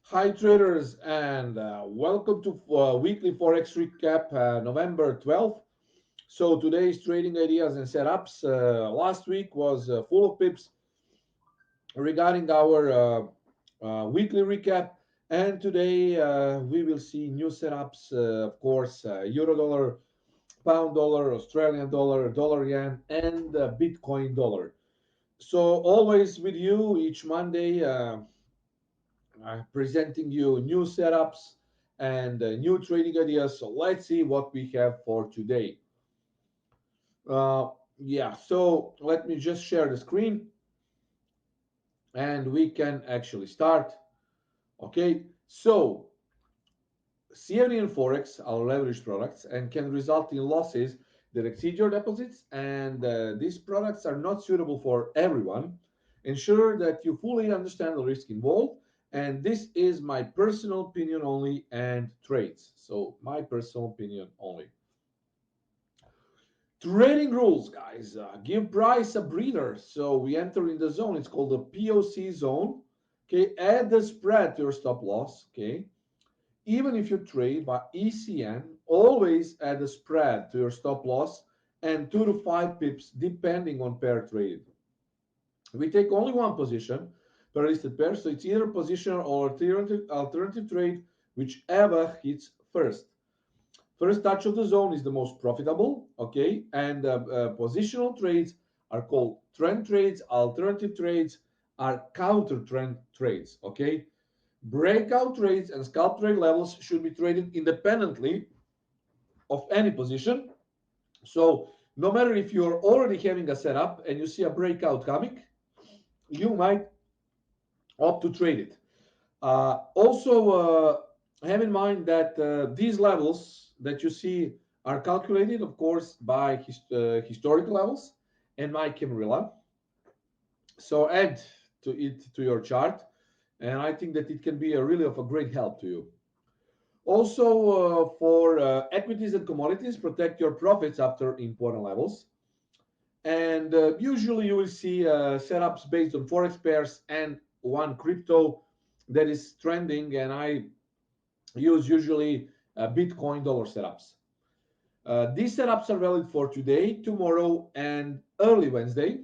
Hi traders, and welcome to weekly Forex recap November 12th. So today's trading ideas and setups. Last week was full of pips regarding our weekly recap, and today we will see new setups, of course, Eurodollar, pound dollar, Australian dollar, dollar yen, and Bitcoin dollar. So always with you each Monday. Presenting you new setups and new trading ideas. So let's see what we have for today. Uh, yeah, so let me just share the screen and we can actually start. Okay, so CFD and Forex are leveraged products and can result in losses that exceed your deposits, and these products are not suitable for everyone. Ensure that you fully understand the risk involved, and this is my personal opinion only and trades. So, my personal opinion only. Trading rules, guys. Give price a breather. So, we enter in the zone. It's called the POC zone. Okay, add the spread to your stop loss. Okay, even if you trade by ECN, always add a spread to your stop loss and 2 to 5 pips depending on pair traded. We take only one position per listed pair, so it's either position or alternative trade, whichever hits first. First touch of the zone is the most profitable, okay? And positional trades are called trend trades, alternative trades are counter trend trades, okay? Breakout trades and scalp trade levels should be traded independently of any position. So no matter if you're already having a setup and you see a breakout coming, you might opt to trade it. Also, have in mind that these levels that you see are calculated, of course, by historical levels and my Kimrilla. So add to it to your chart, and I think that it can be a really of a great help to you. Also, for equities and commodities, protect your profits after important levels. And usually you will see setups based on forex pairs and one crypto that is trending, and I use usually Bitcoin dollar setups. These setups are valid for today, tomorrow, and early Wednesday.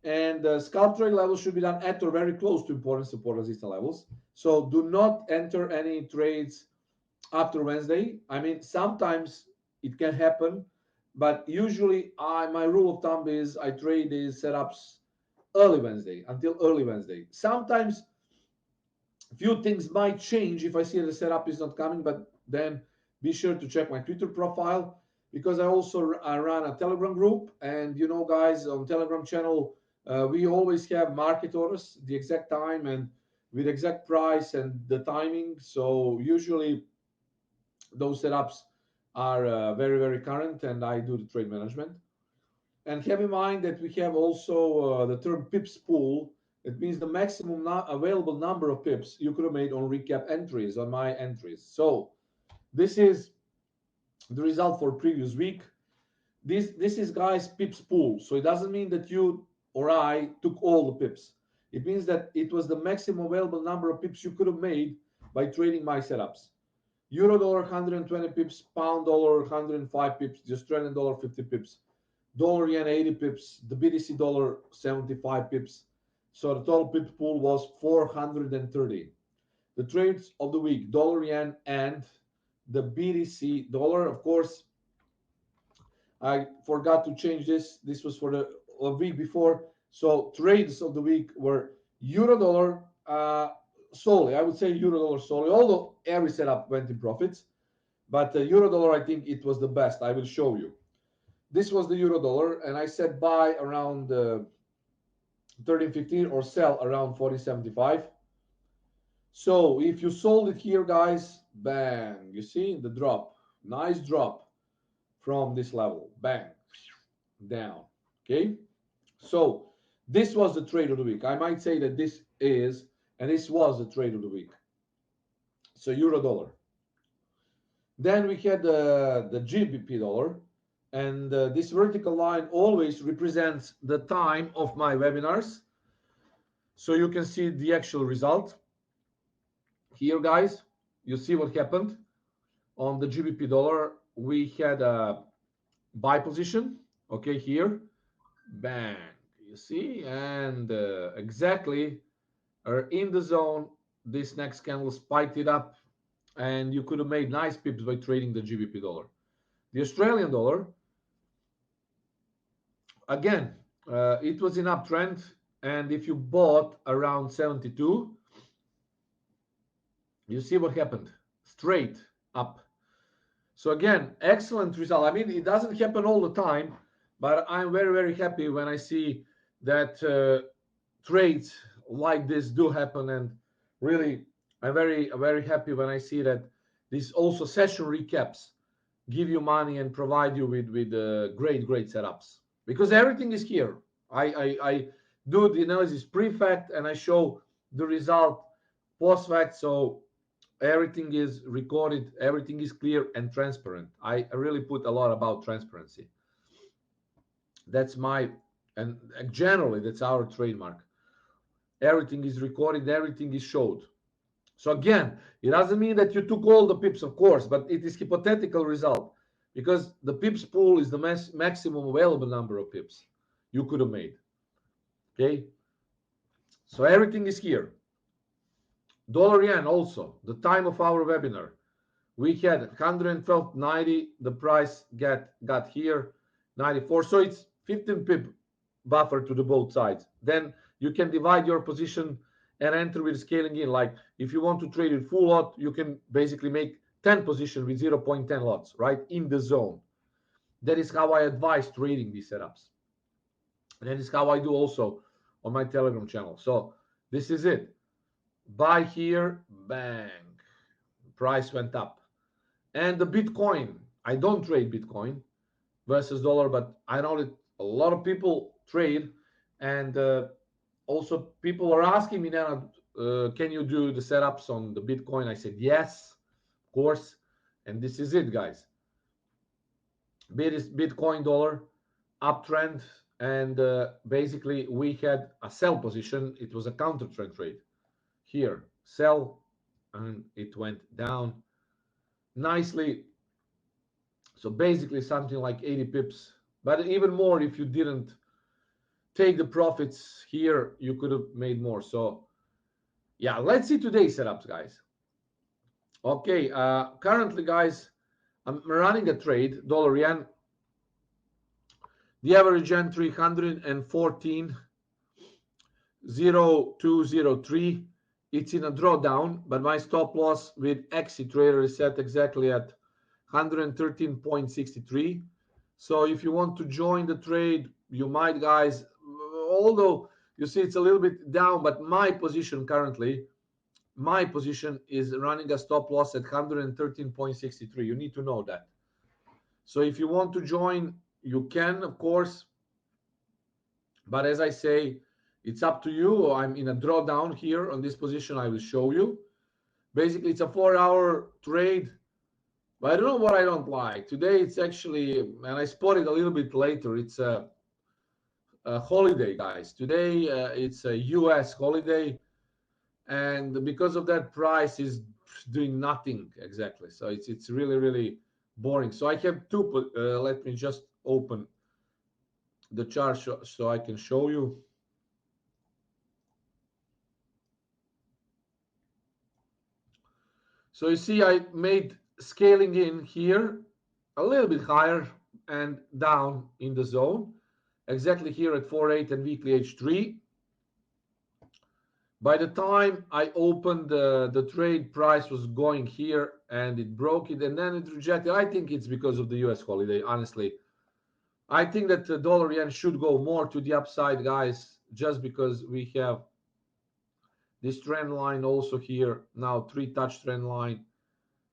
And scalp trade levels should be done at or very close to important support resistance levels. So do not enter any trades after Wednesday. I mean, sometimes it can happen, but usually my rule of thumb is I trade these setups early Wednesday until early Wednesday. Sometimes few things might change if I see the setup is not coming, but then be sure to check my Twitter profile because I run a Telegram group, and you know, guys, on Telegram channel we always have market orders, the exact time and with exact price and the timing. So usually those setups are very current, and I do the trade management. And have in mind that we have also the term pips pool. It means the maximum available number of pips you could have made on recap entries, on my entries. So this is the result for previous week. This is, guys, pips pool. So it doesn't mean that you or I took all the pips. It means that it was the maximum available number of pips you could have made by trading my setups. Eurodollar 120 pips, pound dollar 105 pips, the Australian dollar 50 pips, dollar yen 80 pips, the BTC dollar 75 pips. So the total pips pool was 430. The trades of the week, dollar yen and the BTC dollar. Of course, I forgot to change this. This was for the week before. So trades of the week were Eurodollar solely. I would say Eurodollar solely, although every setup went in profits. But Eurodollar, I think it was the best. I will show you. This was the Eurodollar, and I said buy around 13.15 or sell around 40.75. So if you sold it here, guys, bang, you see the drop, nice drop from this level, bang, down. Okay, so this was the trade of the week. I might say that this is, and this was the trade of the week. So Eurodollar. Then we had the Gbp dollar, and this vertical line always represents the time of my webinars, so you can see the actual result. Here, guys, you see what happened on the GBP dollar. We had a buy position, okay, here, bang, you see, and exactly in the zone, this next candle spiked it up, and you could have made nice pips by trading the GBP dollar. The Australian dollar, again, it was in uptrend, and if you bought around 72, you see what happened, straight up. So again, excellent result. I mean, it doesn't happen all the time, but I'm very, very happy when I see that trades like this do happen. And really, I'm very, very happy when I see that these also session recaps give you money and provide you with great, great setups, because everything is here. I do the analysis pre-fact and I show the result post-fact. So everything is recorded, everything is clear and transparent. I really put a lot about transparency. That's my, and generally that's our trademark. Everything is recorded, everything is showed. So again, it doesn't mean that you took all the pips, of course, but it is hypothetical result, because the pips pool is the maximum available number of pips you could have made. Okay, so everything is here. Dollar yen also, the time of our webinar, we had 112.90, the price got here 94, so it's 15 pip buffer to the both sides. Then you can divide your position and enter with scaling in. Like if you want to trade it full lot, you can basically make 10 position with 0.10 lots, right, in the zone. That is how I advise trading these setups. And that is how I do also on my Telegram channel. So this is it. Buy here, bang, price went up. And the Bitcoin, I don't trade Bitcoin versus dollar, but I know that a lot of people trade, and also people are asking me now, can you do the setups on the Bitcoin? I said yes, of course, and this is it, guys. Bitcoin dollar uptrend, and basically we had a sell position. It was a counter trend trade. Here, sell, and it went down nicely. So basically something like 80 pips, but even more if you didn't take the profits here, you could have made more. So yeah, let's see today's setups, guys. Okay, currently, guys, I'm running a trade, dollar yen. The average entry 114.0203. It's in a drawdown, but my stop loss with exit trader is set exactly at 113.63. So if you want to join the trade, you might, guys, although you see it's a little bit down, but my position currently, my position is running a stop loss at 113.63. You need to know that. So if you want to join, you can, of course, but as I say, it's up to you. I'm in a drawdown here on this position. I will show you. Basically, it's a 4-hour trade. But I don't know what I don't like. Today it's actually, and I spotted a little bit later, it's a holiday, guys. Today it's a US holiday. And because of that, price is doing nothing exactly. So it's really, really boring. So I have two, let me just open the chart so I can show you. So you see I made scaling in here a little bit higher and down in the zone, exactly here at 4.8 and weekly H3. By the time I opened the trade, price was going here and it broke it and then it rejected. I think it's because of the US holiday, honestly. I think that the dollar yen should go more to the upside, guys, just because we have this trend line also here now, 3-touch trend line.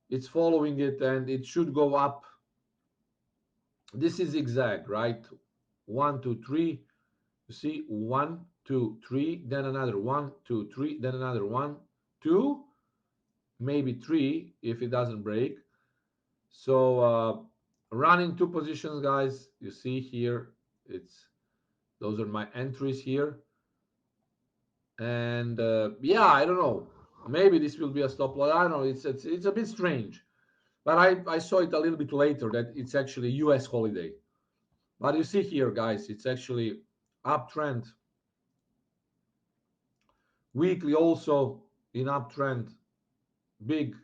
It's following it and it should go up. This is zigzag, right? 1, 2, 3. You see, 1, 2, 3, then another 1, 2, 3, then another 1, 2, maybe 3 if it doesn't break. So running two positions, guys. You see here, those are my entries here. And yeah, I don't know. Maybe this will be a stop loss. I don't know. It's a bit strange, but I saw it a little bit later that it's actually U.S. holiday. But you see here, guys, it's actually uptrend. Weekly also in uptrend. Big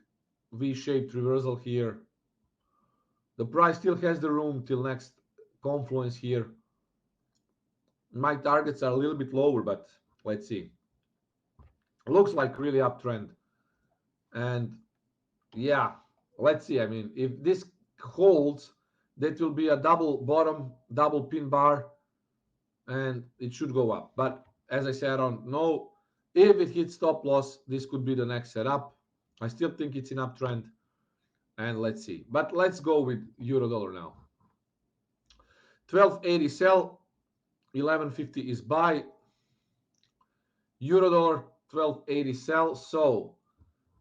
V-shaped reversal here. The price still has the room till next confluence here. My targets are a little bit lower, but let's see. Looks like really uptrend. And yeah, let's see. I mean, if this holds, that will be a double bottom, double pin bar, and it should go up. But as I said, I don't know if it hits stop loss. This could be the next setup. I still think it's an uptrend, and let's see. But let's go with Eurodollar now. 1280 sell, 1150 is buy. Eurodollar 1280 sell. So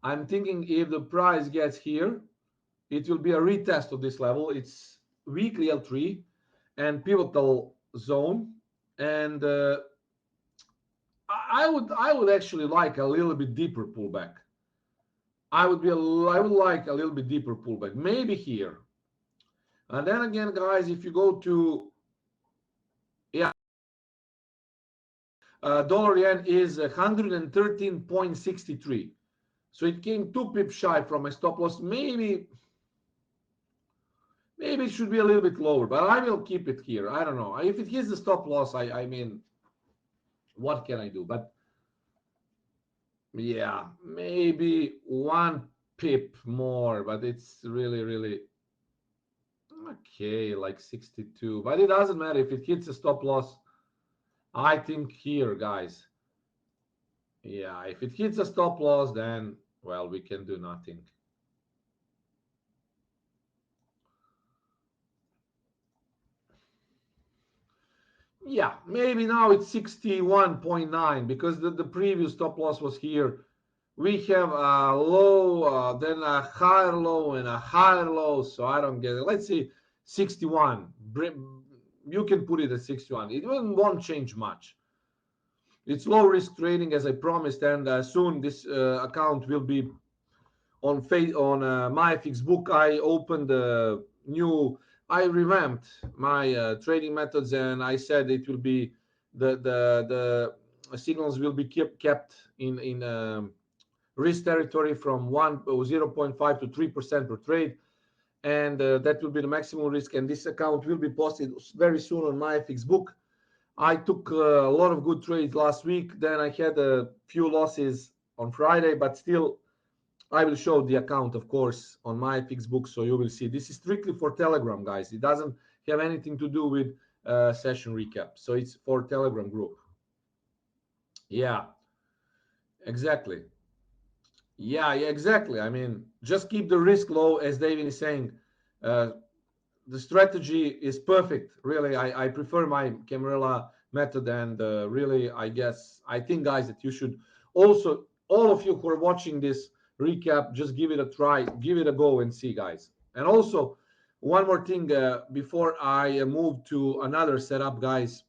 I'm thinking if the price gets here, it will be a retest of this level. It's weekly L3 and pivotal zone, and I would actually like a little bit deeper pullback. I would like a little bit deeper pullback, maybe here. And then again, guys, if you go to dollar yen is 113.63, so it came 2 pips shy from my stop loss. Maybe it should be a little bit lower, but I will keep it here. I don't know if it hits the stop loss. I mean, what can I do? But yeah, maybe 1 pip more, but it's really okay, like 62. But it doesn't matter if it hits a stop loss. I think here, guys, yeah, if it hits a stop loss, then well, we can do nothing. Yeah, maybe now it's 61.9 because the previous stop loss was here. We have a low, then a higher low and a higher low, so I don't get it. Let's see, 61. You can put it at 61. It won't change much. It's low risk trading, as I promised, and soon this account will be on my book. I opened a new. I revamped my trading methods, and I said it will be the signals will be kept in risk territory from 0.5 to 3% per trade, and that will be the maximum risk. And this account will be posted very soon on my book. I took a lot of good trades last week. Then I had a few losses on Friday, but still I will show the account, of course, on my book, so you will see. This is strictly for Telegram, guys. It doesn't have anything to do with session recap. So it's for Telegram group. Yeah, exactly. Yeah, exactly. I mean, just keep the risk low, as David is saying. Uh, the strategy is perfect. Really, I prefer my Camarilla method, and really, I think, guys, that you should also, all of you who are watching this recap, just give it a try, give it a go and see, guys. And also, one more thing before I move to another setup, guys.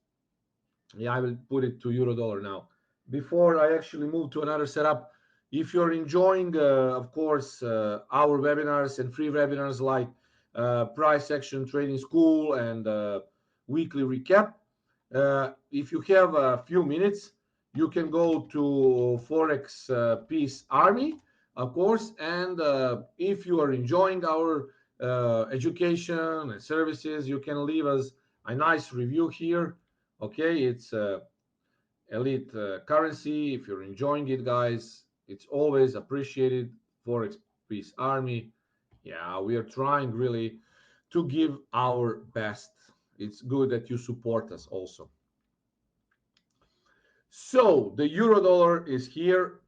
Yeah, I will put it to Eurodollar now. Before I actually move to another setup, if you're enjoying, of course, our webinars and free webinars like price action trading school and weekly recap, if you have a few minutes, you can go to Forex Peace Army, of course, and if you are enjoying our education and services, you can leave us a nice review here. Okay, it's Elliott CurrenSea. If you're enjoying it, guys, it's always appreciated. Forex Peace Army. Yeah, we are trying really to give our best. It's good that you support us also. So the Eurodollar is here,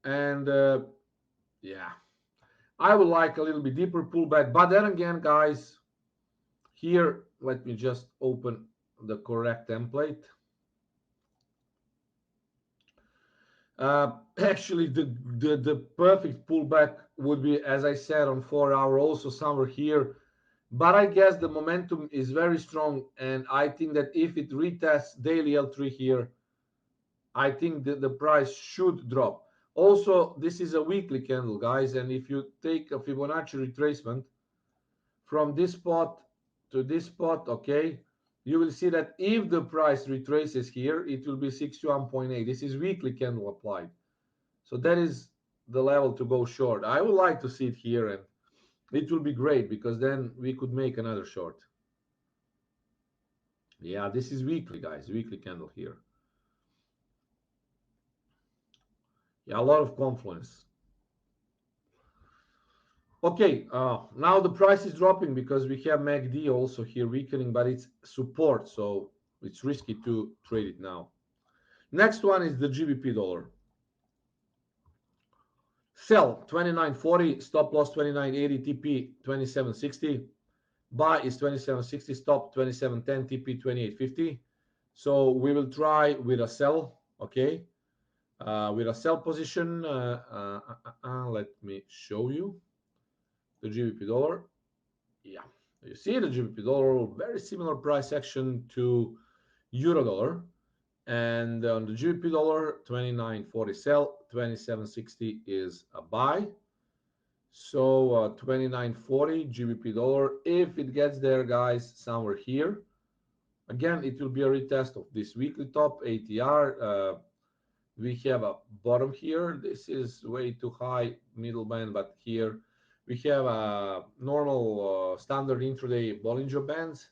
and yeah, I would like a little bit deeper pullback. But then again, guys, here, let me just open the correct template. Actually, the perfect pullback would be, as I said, on 4-hour, also somewhere here. But I guess the momentum is very strong, and I think that if it retests daily L3 here, I think that the price should drop. Also, this is a weekly candle, guys, and if you take a Fibonacci retracement from this spot to this spot, okay, you will see that if the price retraces here, it will be 61.8. This is weekly candle applied. So that is the level to go short. I would like to see it here, and it will be great because then we could make another short. Yeah, this is weekly, guys, weekly candle here. Yeah, a lot of confluence. Okay, now the price is dropping because we have MACD also here weakening, but it's support, so it's risky to trade it now. Next one is the GBP dollar. Sell 29.40, stop loss 29.80, TP 27.60. Buy is 27.60, stop 27.10, TP 28.50. So we will try with a sell, okay? With a sell position, let me show you the GBP dollar. Yeah, you see the GBP dollar, very similar price action to Eurodollar. And on the GBP dollar, 29.40 sell, 27.60 is a buy. So 29.40 GBP dollar. If it gets there, guys, somewhere here, again, it will be a retest of this weekly top ATR. We have a bottom here. This is way too high, middle band, but here we have a normal standard intraday Bollinger Bands.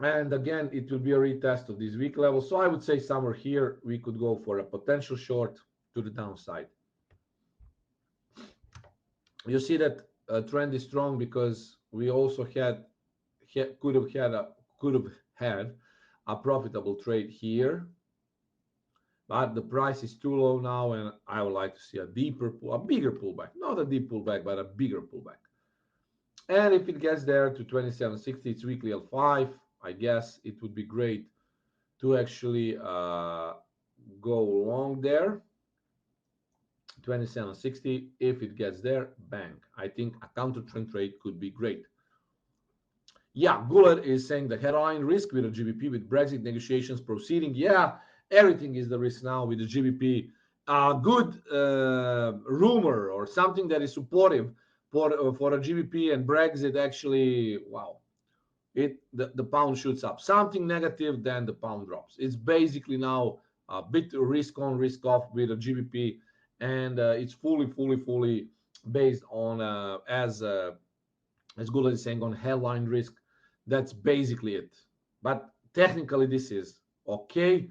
And again, it will be a retest of this week level. So I would say somewhere here, we could go for a potential short to the downside. You see that trend is strong because we also could have had a profitable trade here, but the price is too low now, and I would like to see a bigger pullback, not a deep pullback, but a bigger pullback. And if it gets there to 27.60, it's weekly L5. I guess it would be great to actually go long there. 27.60. If it gets there, bang. I think a counter trend trade could be great. Yeah, Gullet is saying the headline risk with the GBP with Brexit negotiations proceeding. Yeah, everything is the risk now with the GBP. Good rumor or something that is supportive for a GBP and Brexit actually, wow, the pound shoots up. Something negative, then the pound drops. It's basically now a bit risk on, risk off with a GBP, and it's fully based on as Gula is saying, on headline risk. That's basically it. But technically, this is okay.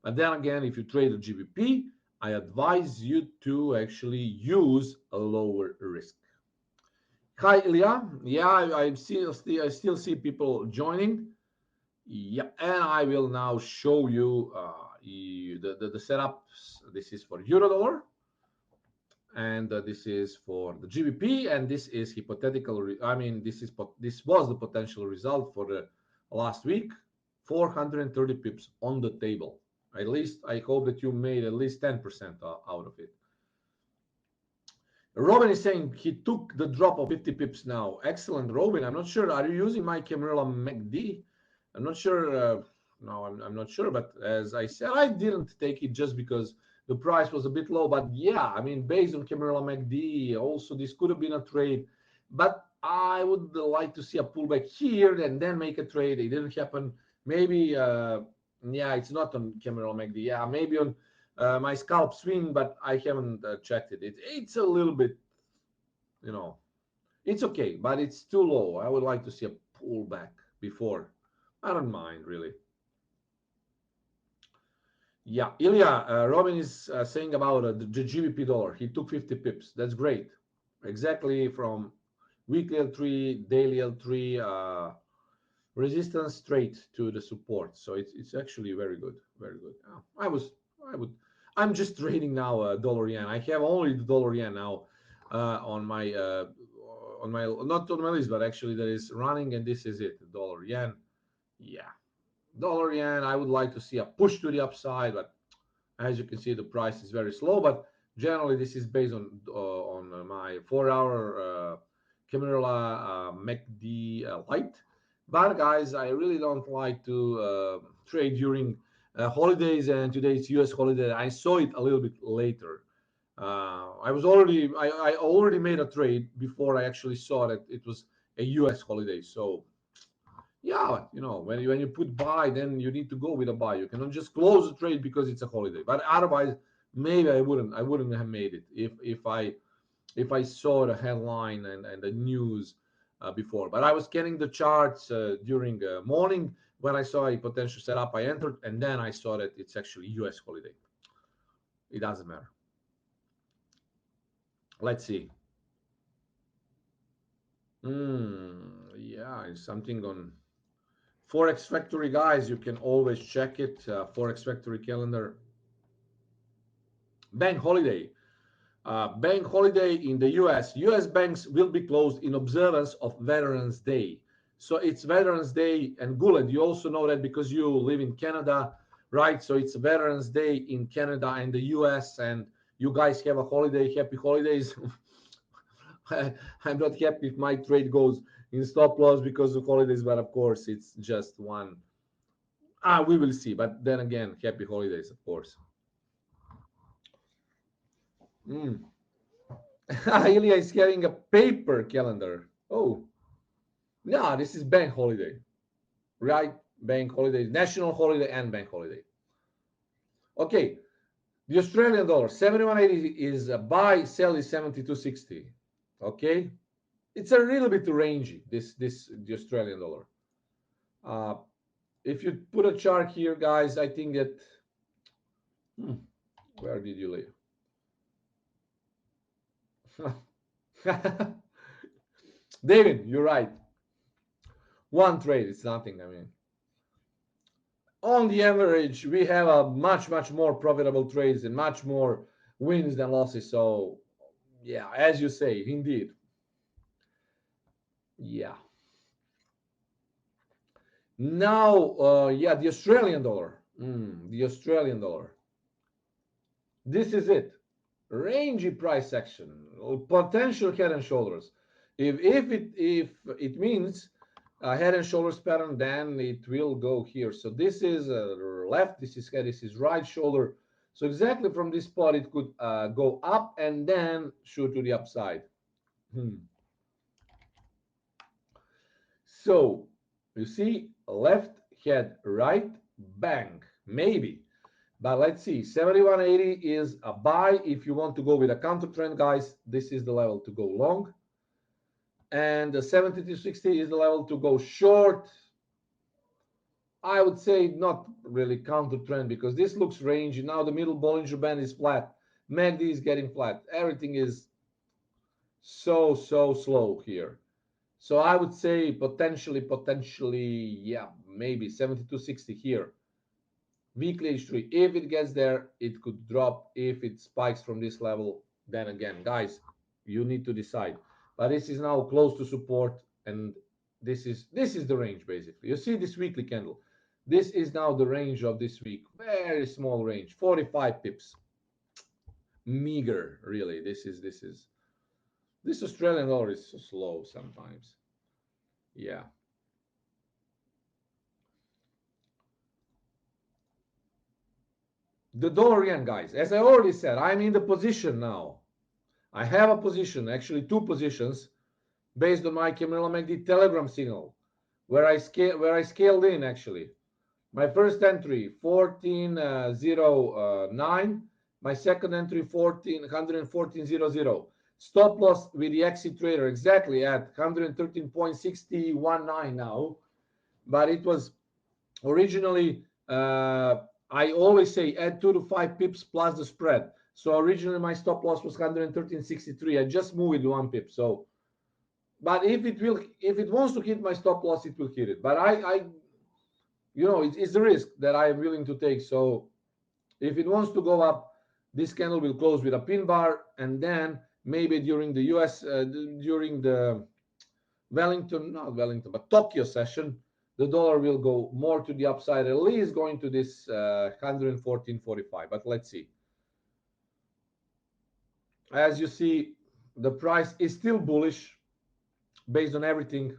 But then again, if you trade a GBP, I advise you to actually use a lower risk. Hi, Ilya. Yeah, I still see people joining. Yeah, and I will now show you the setups. This is for Eurodollar, and this is for the GBP, and this is hypothetical. This was the potential result for the last week. 430 pips on the table. At least I hope that you made at least 10% out of it. Robin is saying he took the drop of 50 pips now. Excellent, Robin. I'm not sure. Are you using my Camarilla MACD? I'm not sure. No, I'm not sure. But as I said, I didn't take it just because the price was a bit low. But yeah, I mean, based on Camarilla MACD, also this could have been a trade. But I would like to see a pullback here and then make a trade. It didn't happen. Maybe, yeah, it's not on Camarilla MACD. Yeah, maybe on my scalp swing, but I haven't checked it. It's a little bit, it's okay, but it's too low. I would like to see a pullback before. I don't mind, really. Yeah, Ilya, Robin is saying about the GBP dollar. He took 50 pips. That's great. Exactly from weekly L3, daily L3, resistance straight to the support. So it's actually very good, very good. I'm just trading now dollar yen. I have only the dollar yen now on my not on my list, but actually that is running, and this is it, dollar yen. Yeah, dollar yen. I would like to see a push to the upside, but as you can see, the price is very slow. But generally, this is based on my 4-hour Camarilla MACD light. But guys, I really don't like to trade during holidays, and today it's US holiday. I saw it a little bit later. I already made a trade before I actually saw that it was a US holiday. So yeah, you know, when you put buy, then you need to go with a buy. You cannot just close the trade because it's a holiday. But otherwise, maybe I wouldn't have made it if I saw the headline and the news before. But I was scanning the charts during morning when I saw a potential setup. I entered, and then I saw that it's actually US holiday. It doesn't matter. Let's see. Yeah, it's something on Forex Factory, guys. You can always check it. Forex Factory calendar. Bank holiday. Bank holiday in the US. US banks will be closed in observance of Veterans Day. So it's Veterans Day, and Guled, you also know that because you live in Canada, right? So it's Veterans Day in Canada and the US, and you guys have a holiday. Happy holidays. I'm not happy if my trade goes in stop loss because of holidays, but of course it's just one. We will see. But then again, happy holidays, of course. Mm. Ilya is having a paper calendar. Oh, no, this is bank holiday, right? Bank holiday, national holiday, and bank holiday. Okay, the Australian dollar 71.80 is a buy, sell is 72.60. Okay, it's a little bit rangy. This the Australian dollar. Uh, if you put a chart here, guys, I think that. Where did you live? David, you're right. One trade, it's nothing. I mean, on the average, we have a much more profitable trades and much more wins than losses. So, yeah, as you say, indeed. Yeah. Now, yeah, the Australian dollar. The Australian dollar. This is it. Rangy price action, potential head and shoulders. If it means a head and shoulders pattern, then it will go here. So this is left, this is head, this is right shoulder. So exactly from this spot, it could go up and then shoot to the upside. So you see, left head, right, bang, maybe. But let's see, 71.80 is a buy. If you want to go with a counter trend, guys, this is the level to go long. And the 72.60 is the level to go short. I would say not really counter trend because this looks rangy. Now the middle Bollinger Band is flat. MACD is getting flat. Everything is so slow here. So I would say potentially, yeah, maybe 72.60 here. Weekly H3, if it gets there, it could drop. If it spikes from this level, then again, guys, you need to decide. But this is now close to support, and this is the range basically. You see this weekly candle. This is now the range of this week. Very small range, 45 pips. Meager, really. This Australian dollar is so slow sometimes. Yeah. The dollar yen, guys, as I already said, I'm in the position now. I have a position, actually two positions, based on my Camilla MACD Telegram signal, where I scaled in actually. My first entry 1409, my second entry 114.00. Stop loss with the exit trader exactly at 113.619 now, but it was originally I always say add 2 to 5 pips plus the spread. So originally my stop loss was 113.63. I just moved it 1 pip. So, but if it wants to hit my stop loss, it will hit it. But I it's the risk that I am willing to take. So if it wants to go up, this candle will close with a pin bar, and then maybe during the US during the not Wellington, but Tokyo session, the dollar will go more to the upside, at least going to this 114.45. But let's see. As you see, the price is still bullish based on everything,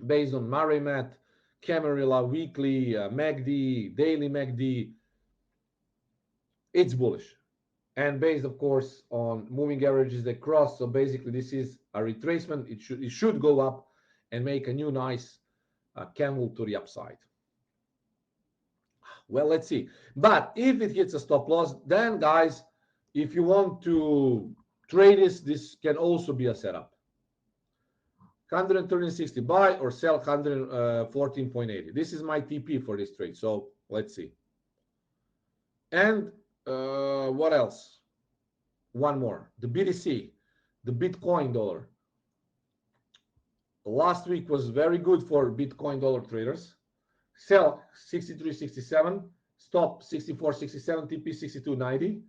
based on Murray Math, Camarilla, weekly, MACD, daily MACD. It's bullish. And based, of course, on moving averages that cross. So basically, this is a retracement. It should go up and make a new nice candle to the upside. Well, let's see. But if it hits a stop loss, then guys, if you want to trade this can also be a setup. 113.60 buy or sell 114.80. This is my TP for this trade. So let's see. And what else? One more. The BTC, the Bitcoin dollar. Last week was very good for Bitcoin dollar traders. Sell 63.67, stop 64.67, TP 62.90.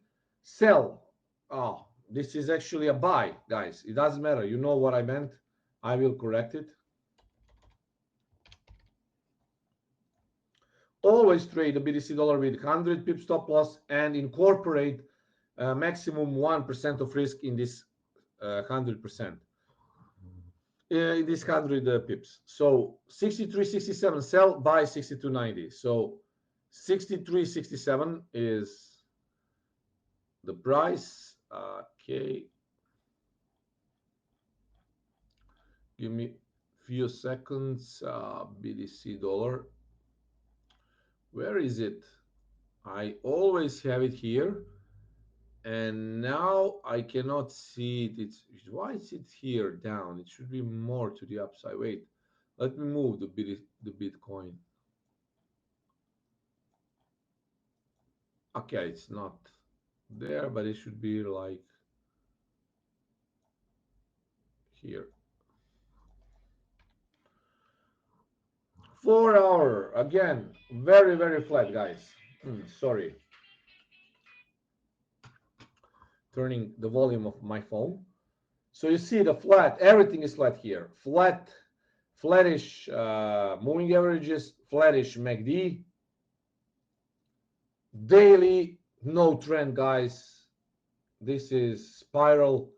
Sell. Oh, this is actually a buy, guys. It doesn't matter. You know what I meant. I will correct it. Always trade the BTC dollar with 100 pip stop loss and incorporate maximum 1% of risk in this 100%. In this 100 pips. So 63.67 sell, buy 62.90. So 63.67 is the price. Okay. Give me a few seconds. BTC dollar. Where is it? I always have it here. And now I cannot see it. Why is it here down? It should be more to the upside. Wait, let me move the Bitcoin. Okay, it's not there, but it should be like here. 4 hour again, very, very flat, guys. Sorry. Turning the volume of my phone. So you see the flat, everything is flat here. Flattish moving averages, flattish MACD. Daily, no trend, guys. This is spiral,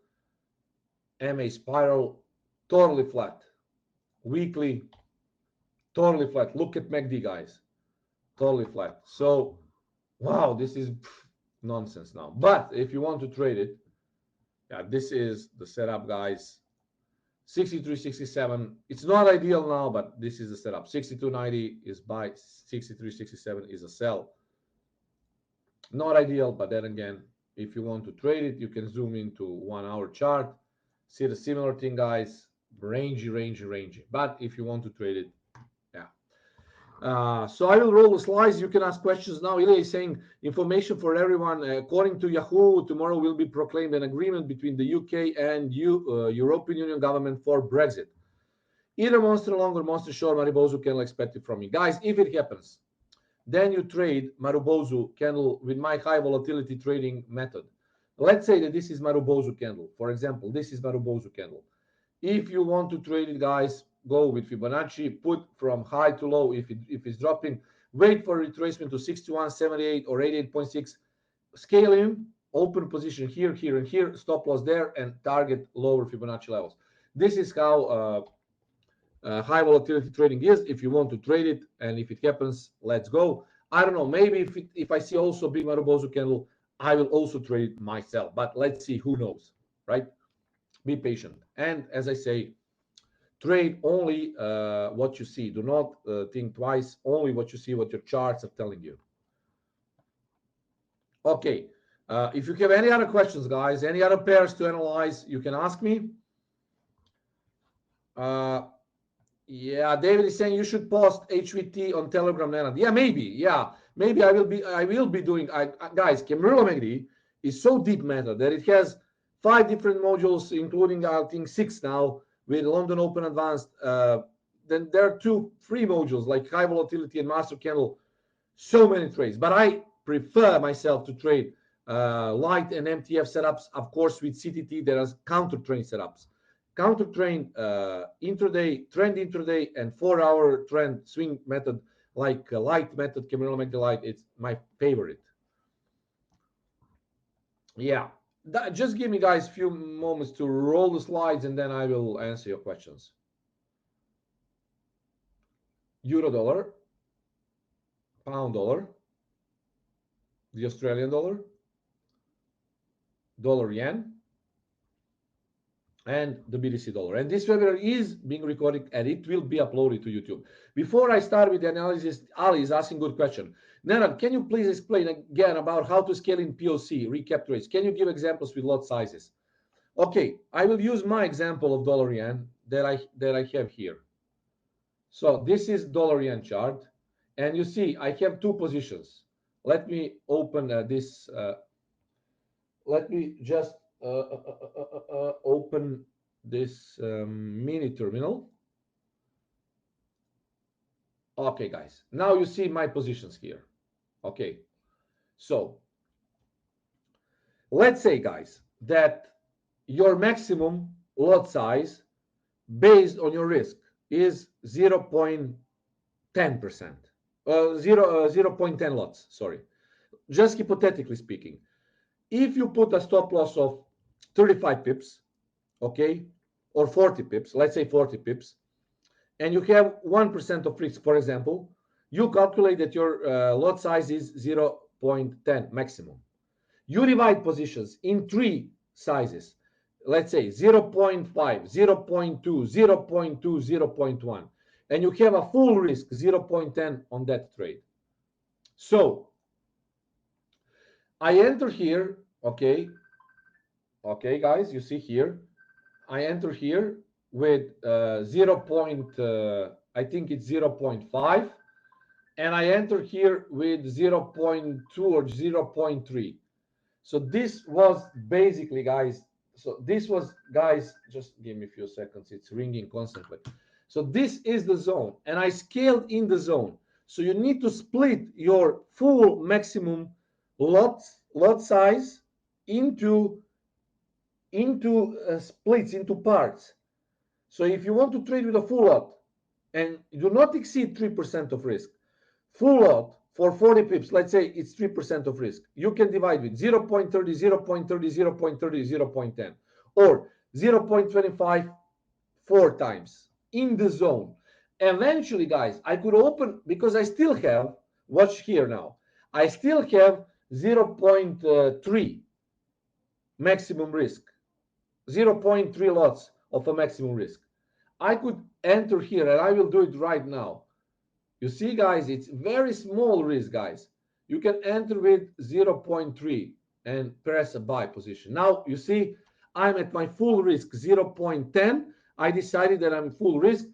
MA spiral, totally flat. Weekly, totally flat. Look at MACD, guys. Totally flat. So, wow, this is nonsense now. But if you want to trade it, yeah, this is the setup, guys. 63.67. It's not ideal now, but this is the setup. 62.90 is buy. 63.67 is a sell. Not ideal, but then again, if you want to trade it, you can zoom into 1 hour chart. See the similar thing, guys. Rangy. But if you want to trade it, yeah. So I will roll the slides. You can ask questions now. Ilya is saying information for everyone. According to Yahoo, tomorrow will be proclaimed an agreement between the UK and European Union government for Brexit. Either monster long or monster short, Maribozu candle expected from me. Guys, if it happens, then you trade Marubozu candle with my high volatility trading method. Let's say that this is Marubozu candle. For example, this is Marubozu candle. If you want to trade it, guys, go with Fibonacci, put from high to low. If it's dropping, wait for retracement to 61.78 or 88.6. Scale in, open position here, here, and here, stop loss there, and target lower Fibonacci levels. This is how high volatility trading is. If you want to trade it, and if it happens, let's go. I don't know, maybe if I see also big Marubozu candle, I will also trade it myself, but let's see, who knows, right? Be patient, and as I say, trade only what you see. Do not think twice, only what you see, what your charts are telling you. Okay, if you have any other questions, guys, any other pairs to analyze, you can ask me. Yeah, David is saying you should post HVT on Telegram, Nenad. Yeah, maybe. Yeah, maybe I will be doing. Guys, Camarilla MACD is so deep meta that it has 5 different modules, including I think 6 now with London Open Advanced. Then there are 2 free modules like high volatility and master candle. So many trades, but I prefer myself to trade light and MTF setups. Of course, with CTT there are counter trend setups. Counter trend intraday, trend intraday, and 4-hour trend swing method like light method, Camarilla MACD light. It's my favorite. Yeah, just give me, guys, a few moments to roll the slides, and then I will answer your questions. Eurodollar, pound dollar, the Australian dollar, dollar yen, and the BTC dollar. And this webinar is being recorded and it will be uploaded to YouTube. Before I start with the analysis, Ali is asking a good question. Nenad, can you please explain again about how to scale in POC, recap trades? Can you give examples with lot sizes? Okay, I will use my example of dollar yen that I have here. So this is dollar yen chart, and you see I have two positions. Let me open this. Let me just open this mini terminal. Okay, guys, now you see my positions here. Okay, so let's say, guys, that your maximum lot size based on your risk is 0.10%, 0.10 lots, sorry. Just hypothetically speaking, if you put a stop loss of 35 pips, okay, or 40 pips, let's say 40 pips, and you have 1% of risk, for example, you calculate that your lot size is 0.10 maximum. You divide positions in three sizes, let's say 0.5, 0.2, 0.2, 0.1, and you have a full risk 0.10 on that trade. So I enter here, okay, guys, you see here, I enter here with I think it's 0.5, and I enter here with 0.2 or 0.3. So this was basically, guys, just give me a few seconds, it's ringing constantly. So this is the zone, and I scaled in the zone. So you need to split your full maximum lot size into splits, into parts. So if you want to trade with a full lot and do not exceed 3% of risk, full lot for 40 pips, let's say it's 3% of risk, you can divide with 0.30, 0.30, 0.30, 0.10, or 0.25 4 times in the zone. Eventually, guys, I could open, because I still have, watch here now, I still have 0.3 maximum risk, 0.3 lots of a maximum risk. I could enter here, and I will do it right now. You see, guys, it's very small risk, guys. You can enter with 0.3 and press a buy position. Now, you see, I'm at my full risk, 0.10. I decided that I'm full risk.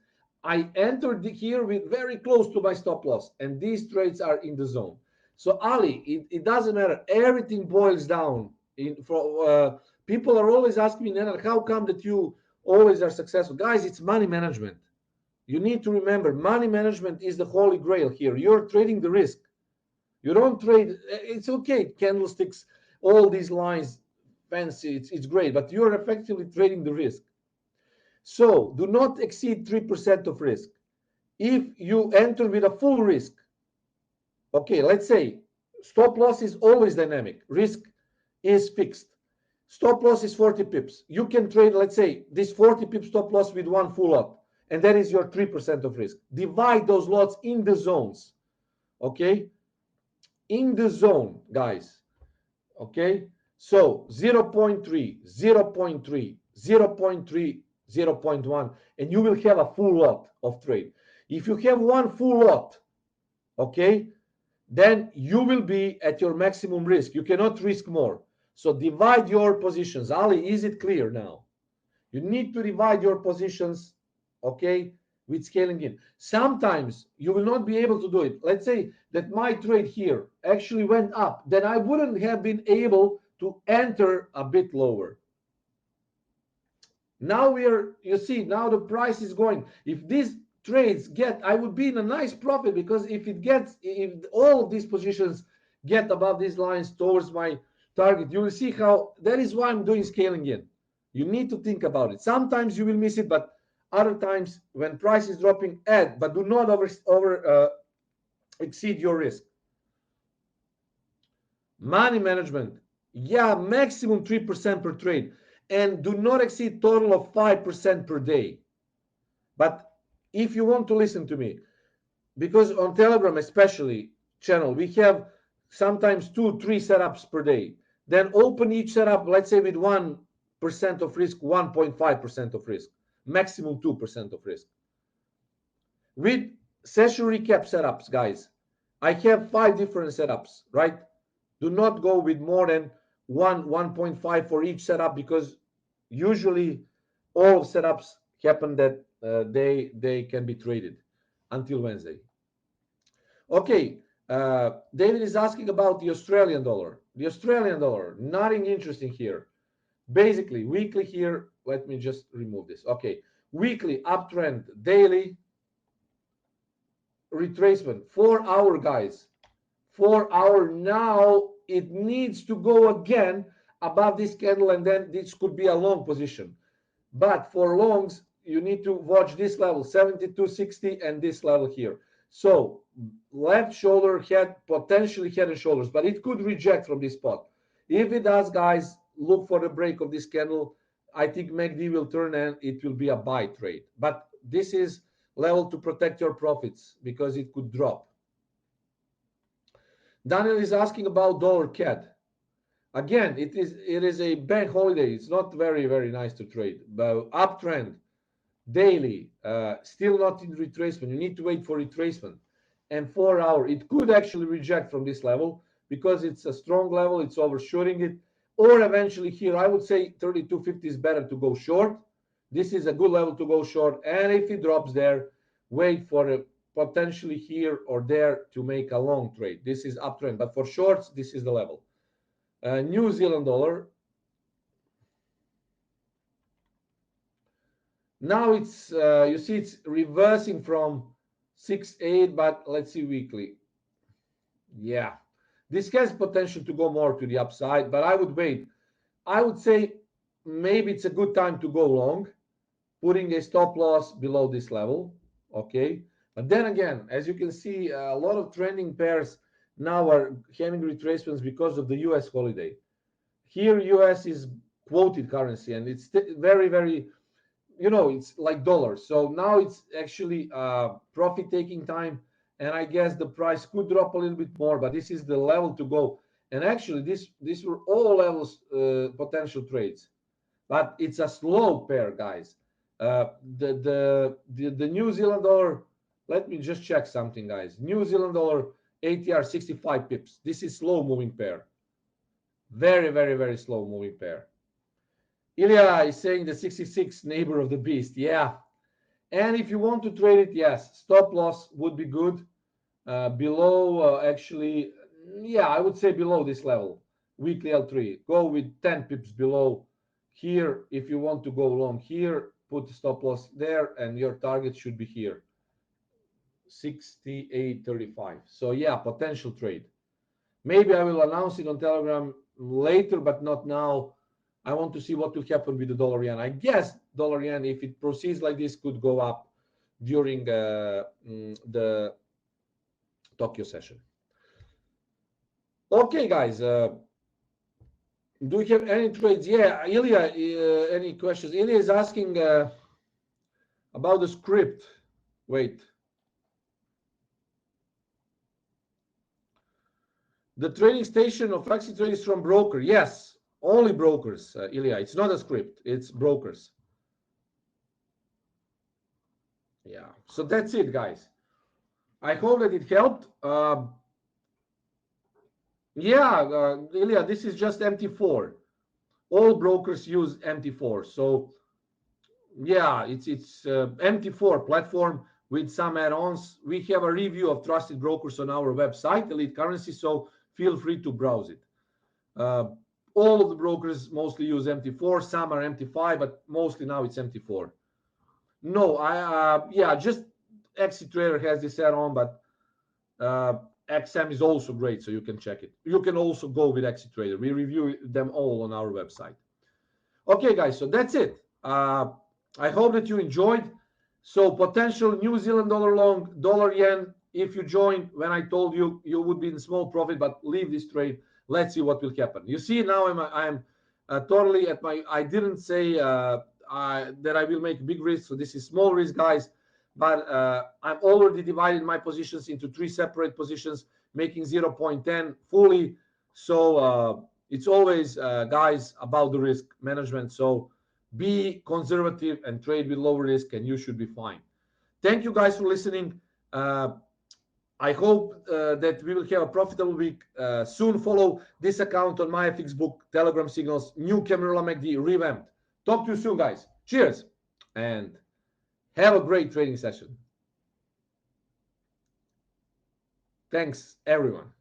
I entered here with very close to my stop loss, and these trades are in the zone. So, Ali, it doesn't matter. Everything boils down. People are always asking me, Nenad, how come that you always are successful? Guys, it's money management. You need to remember, money management is the holy grail here. You're trading the risk. You don't trade. It's okay, candlesticks, all these lines, fancy, it's great, but you're effectively trading the risk. So do not exceed 3% of risk. If you enter with a full risk, okay, let's say stop loss is always dynamic. Risk is fixed. Stop loss is 40 pips. You can trade, let's say, this 40 pip stop loss with one full lot, and that is your 3% of risk. Divide those lots in the zones, okay? In the zone, guys, okay? So 0.3, 0.3, 0.3, 0.1, and you will have a full lot of trade. If you have one full lot, okay, then you will be at your maximum risk. You cannot risk more. So divide your positions. Ali, is it clear now? You need to divide your positions, okay, with scaling in. Sometimes you will not be able to do it. Let's say that my trade here actually went up. Then I wouldn't have been able to enter a bit lower. Now you see, now the price is going. If these trades get, I would be in a nice profit, because if all of these positions get above these lines towards my target, you will see how, that is why I'm doing scaling in. You need to think about it. Sometimes you will miss it, but other times when price is dropping, add, but do not exceed your risk. Money management, yeah, maximum 3% per trade, and do not exceed total of 5% per day. But if you want to listen to me, because on Telegram especially channel, we have sometimes 2-3 setups per day. Then open each setup, let's say with 1% of risk, 1.5% of risk, maximum 2% of risk. With session recap setups, guys, I have 5 different setups, right? Do not go with more than 1.5 for each setup, because usually all setups happen that they can be traded until Wednesday. Okay, David is asking about the Australian dollar. The Australian dollar, nothing interesting here. Basically, weekly here, let me just remove this. Okay, weekly uptrend, daily retracement, 4 hour, guys. 4 hour, now it needs to go again above this candle, and then this could be a long position. But for longs, you need to watch this level, 72.60, and this level here. So left shoulder, head, potentially head and shoulders, but it could reject from this spot. If it does, guys, look for the break of this candle. I think MACD will turn and it will be a buy trade. But this is level to protect your profits because it could drop. Daniel is asking about dollar CAD. Again, it is a bank holiday. It's not very, very nice to trade. But uptrend, daily, still not in retracement. You need to wait for retracement. And 4 hour, it could actually reject from this level because it's a strong level. It's overshooting it. Or eventually here, I would say 32.50 is better to go short. This is a good level to go short. And if it drops there, wait for a potentially here or there to make a long trade. This is uptrend. But for shorts, this is the level. New Zealand dollar. Now it's, you see, it's reversing from 6.8, but let's see weekly. Yeah, this has potential to go more to the upside, but I would wait. I would say maybe it's a good time to go long, putting a stop loss below this level. Okay, but then again, as you can see, a lot of trending pairs now are having retracements because of the US holiday. Here, US is quoted currency, and it's very, very, you know, it's like dollars. So now it's actually profit taking time, and I guess the price could drop a little bit more, but this is the level to go. And actually, these were all levels potential trades, but it's a slow pair, guys. The New Zealand dollar. Let me just check something, guys. New Zealand dollar ATR 65 pips. This is slow moving pair. Very, very, very slow moving pair. Ilya is saying the 66 neighbor of the beast. Yeah. And if you want to trade it, yes, stop loss would be good. Below, actually, yeah, I would say below this level. Weekly L3. Go with 10 pips below here. If you want to go long here, put the stop loss there, and your target should be here. 68.35. So, yeah, potential trade. Maybe I will announce it on Telegram later, but not now. I want to see what will happen with the dollar yen. I guess dollar yen, if it proceeds like this, could go up during the Tokyo session. Okay, guys. Do we have any trades? Yeah, Ilya, any questions? Ilya is asking about the script. Wait. The trading station of Flexi Trade is from broker. Yes, only brokers, Ilya. It's not a script. It's brokers. Yeah. So that's it, guys. I hope that it helped. Yeah, Ilya, this is just MT4. All brokers use MT4. So yeah, it's MT4 platform with some add-ons. We have a review of trusted brokers on our website, Elite Currency, so feel free to browse it. All of the brokers mostly use MT4. Some are MT5, but mostly now it's MT4. No, yeah, just Exit Trader has this add-on, but XM is also great, so you can check it. You can also go with Exit Trader. We review them all on our website. Okay, guys, so that's it. I hope that you enjoyed. So potential New Zealand dollar long, dollar yen. If you join when I told you, you would be in small profit, but leave this trade. Let's see what will happen. You see, now I'm totally at my. I didn't say that I will make big risk. So this is small risk, guys. but I've already divided my positions into 3 separate positions, making 0.10 fully. So it's always, guys, about the risk management. So be conservative and trade with low risk, and you should be fine. Thank you guys for listening. I hope that we will have a profitable week. Soon follow this account on my FX book, Telegram signals, new Camerilla MACD revamped. Talk to you soon, guys. Cheers and have a great trading session. Thanks, everyone.